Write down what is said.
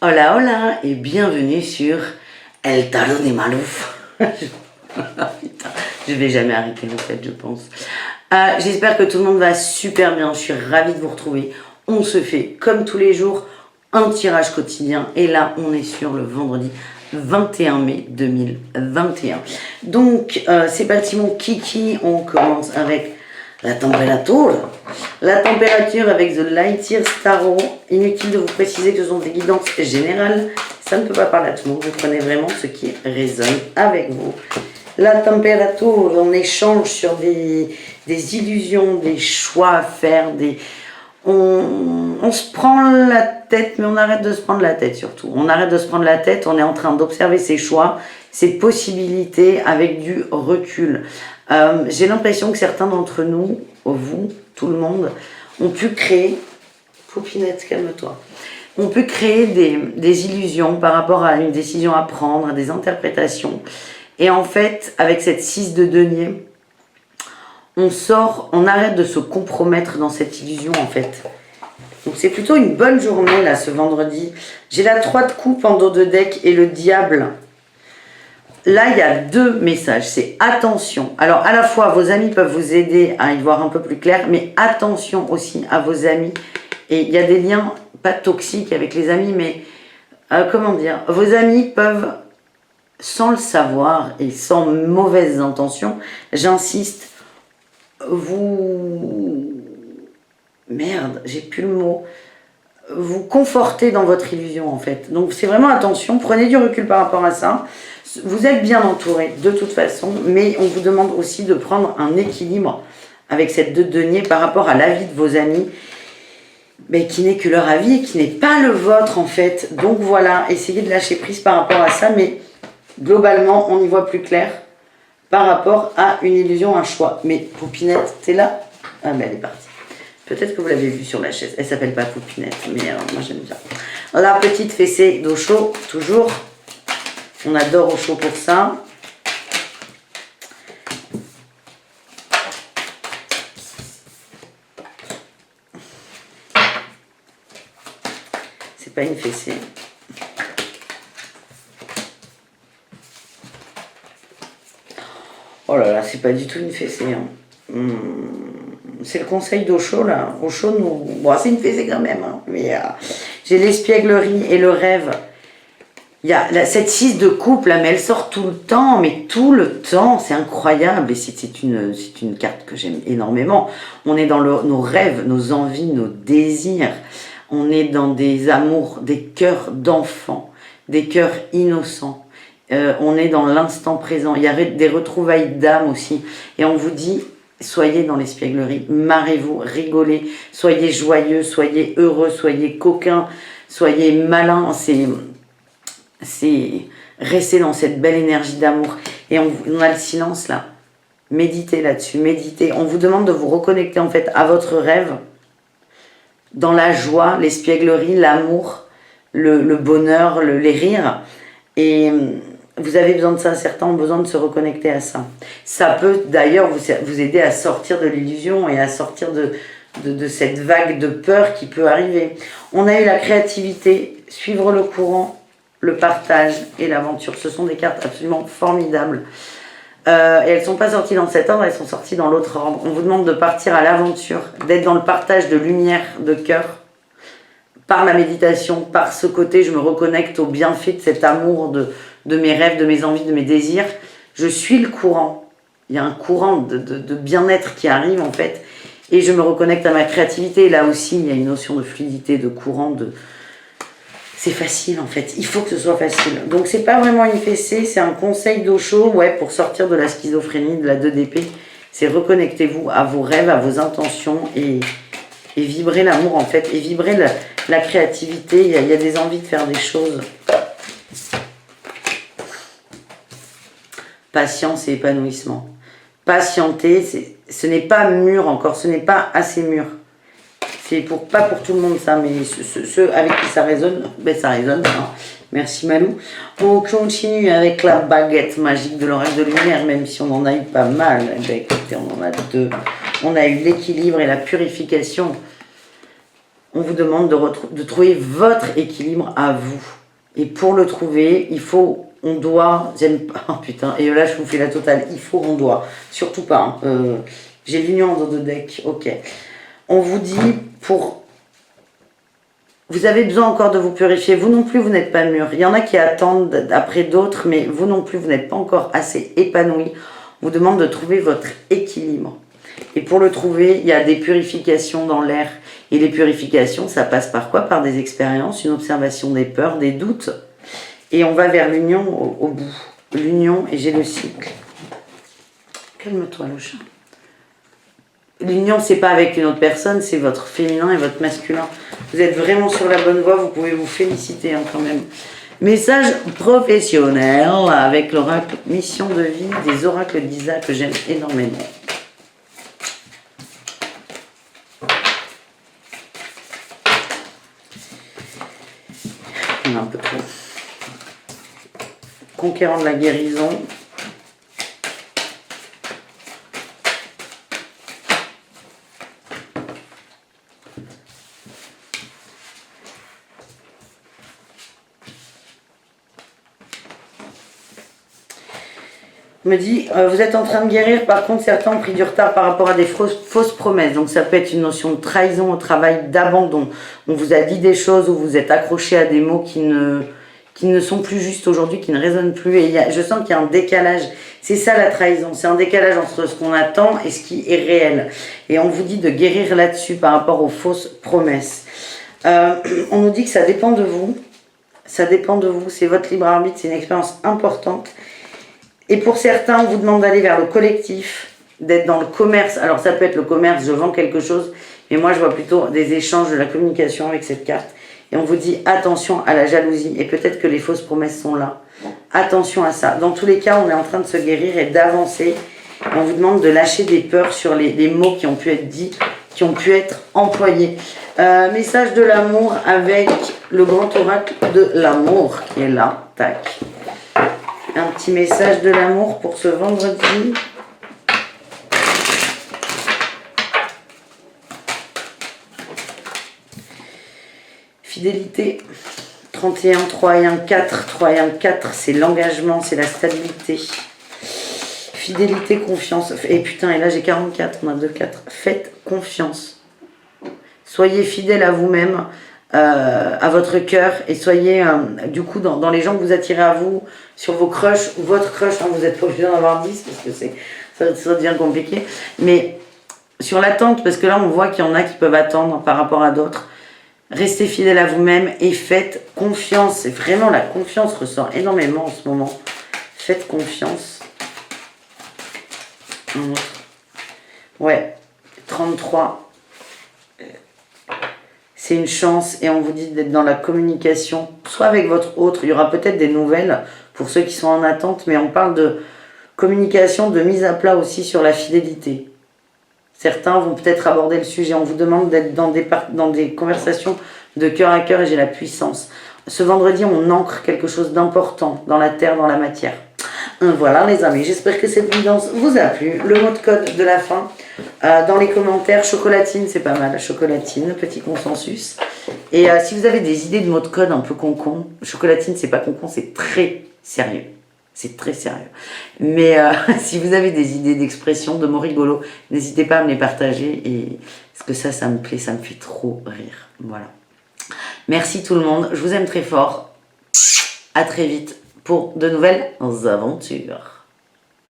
Hola hola et bienvenue sur El Tarot de Malouf. Putain, je vais jamais arrêter en fait, je pense. J'espère que tout le monde va super bien, je suis ravie de vous retrouver. On se fait comme tous les jours un tirage quotidien et là on est sur le vendredi 21 mai 2021. Donc c'est parti mon kiki, on commence avec la température. La température avec The Lightyear Tarot. Inutile de vous préciser que ce sont des guidances générales. Ça ne peut pas parler à tout le monde. Vous prenez vraiment ce qui résonne avec vous. La température, on échange sur des illusions, des choix à faire. On se prend la tête, mais on arrête de se prendre la tête surtout. On arrête de se prendre la tête. On est en train d'observer ses choix, ses possibilités avec du recul. J'ai l'impression que certains d'entre nous, vous, tout le monde, ont pu créer, Poupinette, calme-toi, ont pu créer des illusions par rapport à une décision à prendre, à des interprétations. Et en fait, avec cette 6 de denier, on arrête de se compromettre dans cette illusion en fait. Donc c'est plutôt une bonne journée là, ce vendredi. J'ai la 3 de coupe en dos de deck et le diable. Là, il y a deux messages, c'est attention. Alors, à la fois, vos amis peuvent vous aider à y voir un peu plus clair, mais attention aussi à vos amis. Et il y a des liens, pas toxiques avec les amis, mais comment dire, vos amis peuvent, sans le savoir et sans mauvaises intentions, j'insiste, Merde, j'ai plus le mot. Vous conforter dans votre illusion en fait. Donc c'est vraiment attention, prenez du recul par rapport à ça. Vous êtes bien entouré de toute façon, mais on vous demande aussi de prendre un équilibre avec cette 2 de denier par rapport à l'avis de vos amis, mais qui n'est que leur avis et qui n'est pas le vôtre en fait. Donc voilà, essayez de lâcher prise par rapport à ça, mais globalement on y voit plus clair par rapport à une illusion, un choix. Mais Poupinette, t'es là? Ah mais elle est partie. Peut-être que vous l'avez vue sur la chaise. Elle s'appelle pas Poupinette, mais moi j'aime bien. La petite fessée d'Osho, toujours. On adore Osho pour ça. C'est pas une fessée. Oh là là, c'est pas du tout une fessée. Hein. C'est le conseil d'Osho là. Osho nous. Bon, c'est une fessée quand même. Hein. Mais j'ai l'espièglerie et le rêve. Il y a cette 6 de coupe là, mais elle sort tout le temps, mais tout le temps, c'est incroyable. Et c'est une carte que j'aime énormément. On est dans nos rêves, nos envies, nos désirs. On est dans des amours, des cœurs d'enfants, des cœurs innocents. On est dans l'instant présent. Il y a des retrouvailles d'âme aussi. Et on vous dit, soyez dans l'espièglerie, marrez-vous, rigolez, soyez joyeux, soyez heureux, soyez coquins, soyez malins. C'est rester dans cette belle énergie d'amour. Et on a le silence là. Méditez là-dessus, méditez. On vous demande de vous reconnecter en fait à votre rêve, dans la joie, l'espièglerie, l'amour, le bonheur, les rires. Et vous avez besoin de ça, certains ont besoin de se reconnecter à ça. Ça peut d'ailleurs vous aider à sortir de l'illusion et à sortir de cette vague de peur qui peut arriver. On a eu la créativité, suivre le courant, le partage et l'aventure. Ce sont des cartes absolument formidables. Et elles ne sont pas sorties dans cet ordre, elles sont sorties dans l'autre ordre. On vous demande de partir à l'aventure, d'être dans le partage de lumière, de cœur, par la méditation, par ce côté, je me reconnecte au bienfait de cet amour, de mes rêves, de mes envies, de mes désirs. Je suis le courant. Il y a un courant de bien-être qui arrive en fait. Et je me reconnecte à ma créativité. Là aussi, il y a une notion de fluidité, de courant, c'est facile en fait, il faut que ce soit facile. Donc c'est pas vraiment une fessée, c'est un conseil d'Osho, ouais, pour sortir de la schizophrénie, de la 2 d'épée. C'est reconnectez-vous à vos rêves, à vos intentions et vibrez l'amour en fait, et vibrez la créativité, il y a des envies de faire des choses. Patience et épanouissement. Patienter, ce n'est pas mûr encore, ce n'est pas assez mûr. C'est pas pour tout le monde ça, mais ceux avec qui ça résonne, ben ça résonne. Hein. Merci Malou. On continue avec la baguette magique de l'oracle de lumière, même si on en a eu pas mal. Eh ben, écoutez, on en a deux. On a eu l'équilibre et la purification. On vous demande de trouver votre équilibre à vous. Et pour le trouver, il faut, on doit, j'aime pas, oh putain, et là je vous fais la totale, il faut, on doit, surtout pas, hein. J'ai l'union dans deux decks, ok. On vous dit, vous avez besoin encore de vous purifier, vous non plus vous n'êtes pas mûr. Il y en a qui attendent après d'autres, mais vous non plus vous n'êtes pas encore assez épanoui. On vous demande de trouver votre équilibre. Et pour le trouver, il y a des purifications dans l'air. Et les purifications, ça passe par quoi? Par des expériences, une observation des peurs, des doutes. Et on va vers l'union au bout. L'union, et j'ai le cycle. Calme-toi, le chat. L'union, c'est pas avec une autre personne, c'est votre féminin et votre masculin. Vous êtes vraiment sur la bonne voie, vous pouvez vous féliciter hein, quand même. Message professionnel avec l'oracle mission de vie des oracles d'Isa que j'aime énormément. Un peu trop. Conquérant de la guérison. Me dit, vous êtes en train de guérir, par contre certains ont pris du retard par rapport à des fausses promesses, donc ça peut être une notion de trahison au travail, d'abandon. On vous a dit des choses où vous êtes accroché à des mots qui ne sont plus justes aujourd'hui, qui ne résonnent plus, et je sens qu'il y a un décalage. C'est ça la trahison, c'est un décalage entre ce qu'on attend et ce qui est réel. Et on vous dit de guérir là-dessus par rapport aux fausses promesses. On nous dit que ça dépend de vous, c'est votre libre arbitre, c'est une expérience importante. Et pour certains, on vous demande d'aller vers le collectif, d'être dans le commerce. Alors ça peut être le commerce, je vends quelque chose, mais moi je vois plutôt des échanges, de la communication avec cette carte. Et on vous dit attention à la jalousie, et peut-être que les fausses promesses sont là. Attention à ça. Dans tous les cas, on est en train de se guérir et d'avancer. On vous demande de lâcher des peurs sur les mots qui ont pu être dits, qui ont pu être employés. Message de l'amour avec le grand oracle de l'amour qui est là. Tac. Un petit message de l'amour pour ce vendredi. Fidélité. 31, 3 et 1, 4. 3 et 1, 4, c'est l'engagement, c'est la stabilité. Fidélité, confiance. Et putain, et là j'ai 44, on a 2, 4. Faites confiance. Soyez fidèle à vous-même. À votre cœur et soyez du coup dans les gens que vous attirez à vous, sur vos crushs ou votre crush, hein, vous n'êtes pas obligé d'en avoir 10 parce que ça devient compliqué, mais sur l'attente, parce que là on voit qu'il y en a qui peuvent attendre par rapport à d'autres. Restez fidèle à vous-même et faites confiance. Et vraiment la confiance ressort énormément en ce moment. Faites confiance. Ouais, 33. C'est une chance et on vous dit d'être dans la communication, soit avec votre autre, il y aura peut-être des nouvelles pour ceux qui sont en attente, mais on parle de communication, de mise à plat aussi sur la fidélité. Certains vont peut-être aborder le sujet, on vous demande d'être dans des conversations de cœur à cœur et j'ai la puissance. Ce vendredi, on ancre quelque chose d'important dans la terre, dans la matière. Voilà les amis, j'espère que cette vidéo vous a plu. Le mot de code de la fin, dans les commentaires, chocolatine, c'est pas mal, chocolatine, petit consensus. Et si vous avez des idées de mots de code un peu concon, chocolatine c'est pas concon, c'est très sérieux. C'est très sérieux. Mais si vous avez des idées d'expression, de mots rigolos, n'hésitez pas à me les partager. Et parce que ça me plaît, ça me fait trop rire. Voilà. Merci tout le monde, je vous aime très fort. À très vite pour de nouvelles aventures.